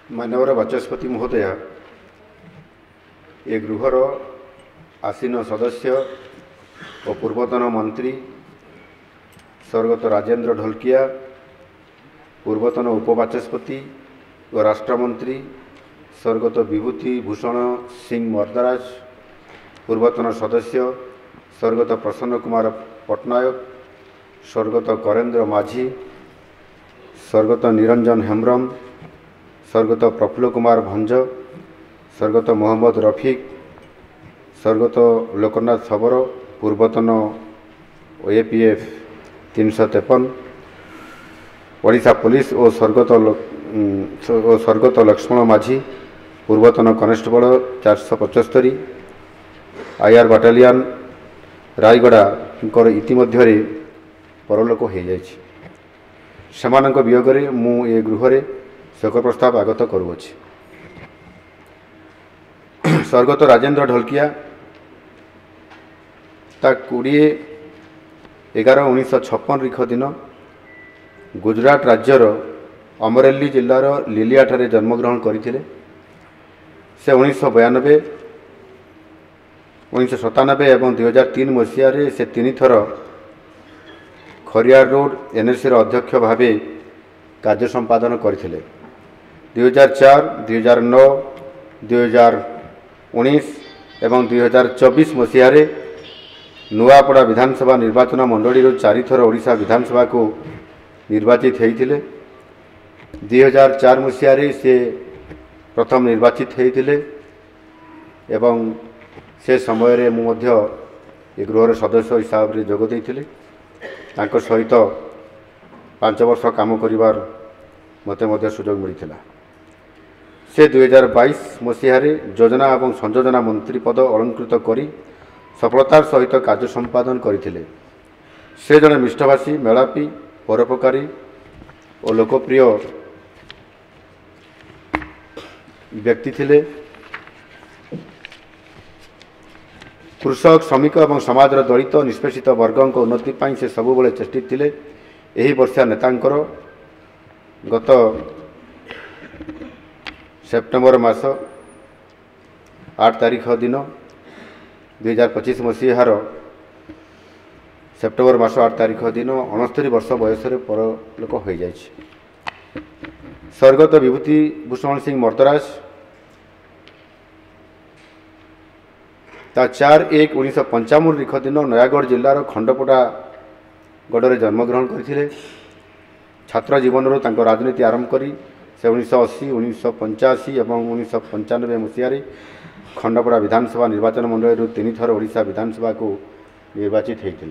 माननीय बाचस्पति महोदय, ए गृहर आसीन सदस्य और पूर्वतन मंत्री स्वर्गत राजेंद्र ढोलकिया, पूर्वतन उपबाचस्पति और राष्ट्रमंत्री स्वर्गत विभूति भूषण सिंह मर्दराज, पूर्वतन सदस्य स्वर्गत प्रसन्न कुमार पट्टनायक, स्वर्गत करेन्द्र माझी, स्वर्गत निरंजन हेम्ब्रम, स्वर्गत प्रफुल्ल कुमार भंज, स्वर्गत मोहम्मद रफिक, स्वर्गत लोकनाथ सबर, पूर्वतन ओएपीएफ 353, ओडिशा पुलिस और स्वर्गत लक्ष्मण माझी, पूर्वतन कनेस्टेबल 475, आईआर बाटालियन रायगड़ा इतिमध्य परलोक हो जाइछि। सेमानक वियोगरे मु ए गृहरे शोक प्रस्ताव आगत करुअछि। स्वर्गत राजेंद्र ढोलकिया 20/11/1956 रिख दिन गुजरात राज्यर अमरेली जिल्लार लिलियाठारे जन्मग्रहण करथिले। से 1992, 1997 और 2003 मसीह से 3 थर खरियार रोड एनएससी अध्यक्ष भाव कार्य संपादन करथिले। 2004, 2009, 2019 और 2024 मसीह नुआपड़ा विधानसभा निर्वाचन मंडली 4 थर ओडिशा विधानसभा को निर्वाचित होते। 2004 मसीह से प्रथम निर्वाचित होते एवं से समय मुझे गृहर सदस्य हिसाब से जोग देइथिले। तांको सहित 5 वर्ष काम करिवार मते मध्य सुजोग मिलिथिला। से 2022 मसीह योजना और संयोजना मंत्री पद अलंकृत करी सफलतार सहित कार्य संपादन करथिले। से जड़े मिष्टभाषी, मेलापी, परोपकारी और लोकप्रिय व्यक्ति थिले। कृषक, श्रमिक और समाजर दलित निष्पेषित वर्गों उन्नति पाई से सबुबले चेष्टित थिले। एही वर्षा नेतांकर गत सेप्टेम्बर मास 8 तारिख दिन 2025 मसीहार सेप्टेम्बर मास 8 तारिख दिन 69 वर्ष बयस परलोक हो जाइछि। स्वर्गत विभूति भूषण सिंह मर्दराज 4/1/1955 रिख दिन नयागढ़ जिलार खंडपड़ा गढ़ जन्मग्रहण करथिले। छात्र जीवन राजनीति आरंभ करी से 1980, 1985 और 1995 मसीह खंडपड़ा विधानसभा निर्वाचन मंडली 3 थर ओडिशा विधानसभा को निर्वाचित होते।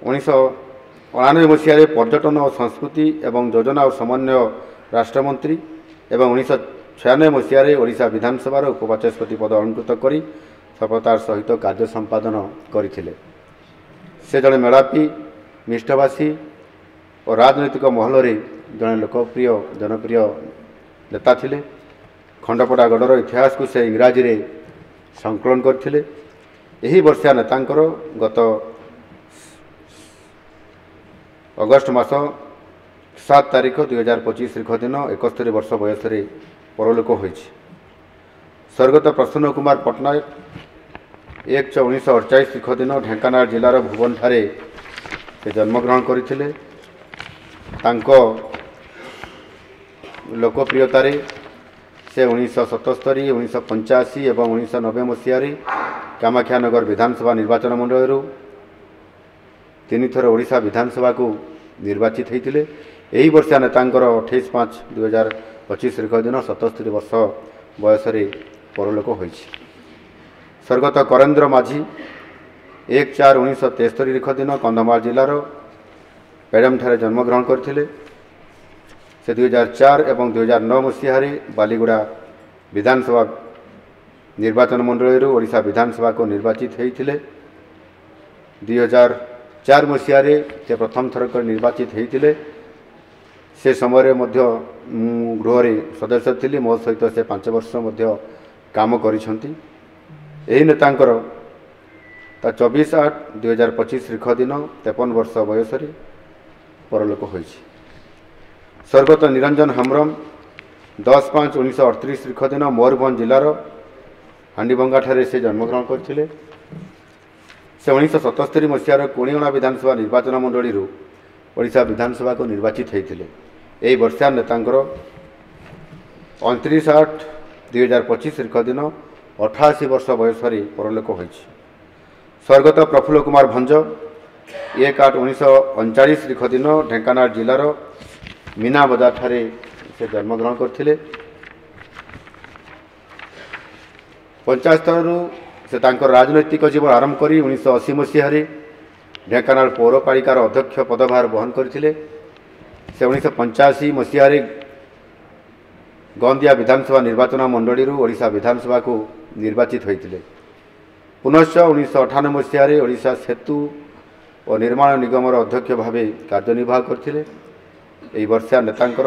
1999 मसीह पर्यटन और संस्कृति एवं योजना और समन्वय राष्ट्रमंत्री एवं 1996 मसीह ओडिशा विधानसभा उपबाचस्पति पद अलंकृत करी सफलतार सहित कार्य संपादन करथिले। से जड़े मेलापी, मिष्टभाषी और राजनैतिक महल जड़े लोकप्रिय जनप्रिय नेता थिले। खंडपड़ा गढ़र इतिहास को से इंग्राजी रे संकलन करथिले। एही वर्षा नेतांकर गत अगस्ट मास 7 तारिख 2025 रिख दिन 71 वर्ष बयस परलोक होइछि। स्वर्गत प्रसन्न कुमार पट्टनायक 1/1948 रिख दिन ढेंकानाल जिलार भुवन ठारे से जन्मग्रहण करथिले। तांको लोकप्रियतारे से 1977, 1985 और 1990 मसीह कामाख्यानगर विधानसभा निर्वाचन मंडली 3 थर ओडिशा विधानसभा को निर्वाचित होते। यही वर्षा नेतांकर 28/5/2025 रिख दिन 77 वर्ष बयस परलोक होइछि। स्वर्गत करेन्द्र माझी 1/4/1973 रिख दिन कंधमाल जिलार पेड़म ठारे जन्मग्रहण करथिले। से 2004 और 2009 मसीह बालीगुड़ा विधानसभा निर्वाचन मंडली ओडिशा विधानसभा को निर्वाचित होते। 2004 मसीह से प्रथम थरक निर्वाचित होते। से समय गृह सदस्य थी। मो सहित से 5 वर्ष काम करिसेंती। एही नेतांकर 24/8/2025 रिख दिन 53 वर्ष बयस परलोक होइछि। स्वर्गत निरंजन हेम्ब्रम 10/5/1938 तारीख दिन मयूरभंज जिलार हांडीभंगा से जन्मग्रहण करते। से 1977 मसीहार कोणियोणा विधानसभा निर्वाचन मंडली ओडिशा विधानसभा को निर्वाचित होते। यही वर्षा नेतांकर 29/8/2025 तारीख दिन 88 वर्ष बयस परलोक हो। स्वर्गत प्रफुल्ल कुमार भंज 1/8/1939 तारीख दिन ढेंकानाल जिलार मीना बजार ठारे से जन्मग्रहण करते। पंचायत स्तर से राजनैतिक जीवन आरंभ कर 1980 मसीह ढेंकानाल पौरपालिकार अध्यक्ष पदभार वहन करते। से 1985 मसीह गंदिया विधानसभा निर्वाचन मंडली ओडिशा विधानसभा को निर्वाचित होते। पुनश्च 1998 मसीह ओडिशा सेतु और निर्माण निगम अध्यक्ष भाव कार्यनिर्वाह करते। यही वर्षा नेतांकर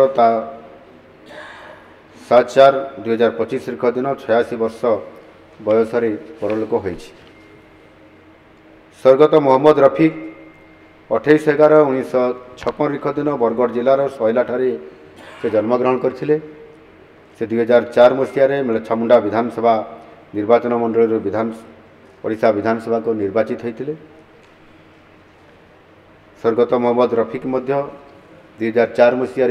7/4/2025 तारीख दिन 86 वर्ष बयस परलोक हो। स्वर्गत मोहम्मद रफिक 28/11/1956 तारीख दिन बरगढ़ जिलार सैला ठारे से जन्मग्रहण करते। से 2004 मसीह मेलछामुंडा विधानसभा निर्वाचन मंडल ओडिशा विधानसभा को निर्वाचित होते। स्वर्गत मोहम्मद रफिक 2004 मसीह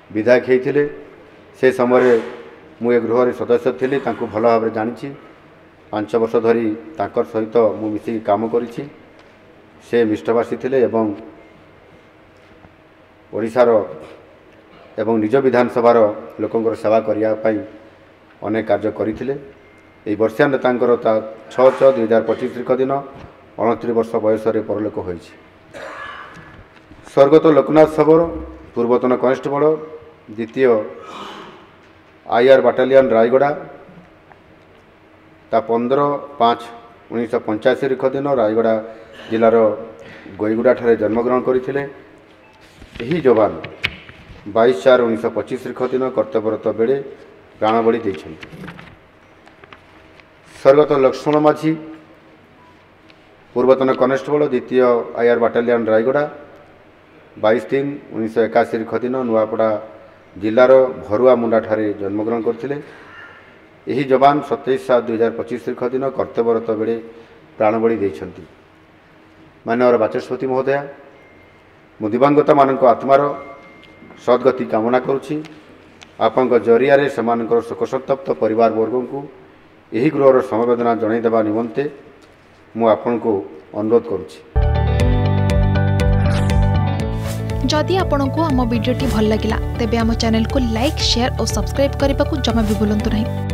विधायक होते। से समय मुझे गृह सदस्य थी भल भाव जानी 5 वर्ष धरी सहित मु मिसिक काम करी। से मिष्टभाषी थे एवं ओडिशार एवं निज विधानसभार लोकंर सेवा करने अनेक कार्य करते। यही वर्षा नेतांकर 6/6/2025 तारीख दिन 29 वर्ष बयस परलोक हो। स्वर्गत लोकनाथ सबर पूर्वतन कनेस्टेबल 2य IR बाटालियन रायगड़ा 15/5/1985 तारीख दिन रायगड़ा जिलार गोईगुड़ा ठारे जन्मग्रहण करते। यही जवान 22/4/1925 तारीख दिन कर्तव्यरत बेले प्राणबली देते। स्वर्गत लक्ष्मण माझी पूर्वतन कनेस्टेबल 2य IR बाटालियन रायगड़ा 22/3/1981 तारीख दिन नुआपड़ा जिलार भरुआ मुंडा ठारे जन्मग्रहण करते। यही जवान 27/7/2025 तारीख दिन कर्तव्यरत बेले प्राणबली देते। माननीय बाचस्पति महोदया, मु दिवंगत मान आत्मार सद्गति कामना करुच्ची। आपण जरिया से शोकसंतप्त परिवार वर्ग को यही गृहर समवेदना जनईदेवा निमंते मु आपण को अनुरोध करुच्ची। जदि आपंक आम भिडी भल लगा तेब आम चैनल को लाइक, शेयर और सब्सक्राइब करने को जमा भी भूलु नहीं।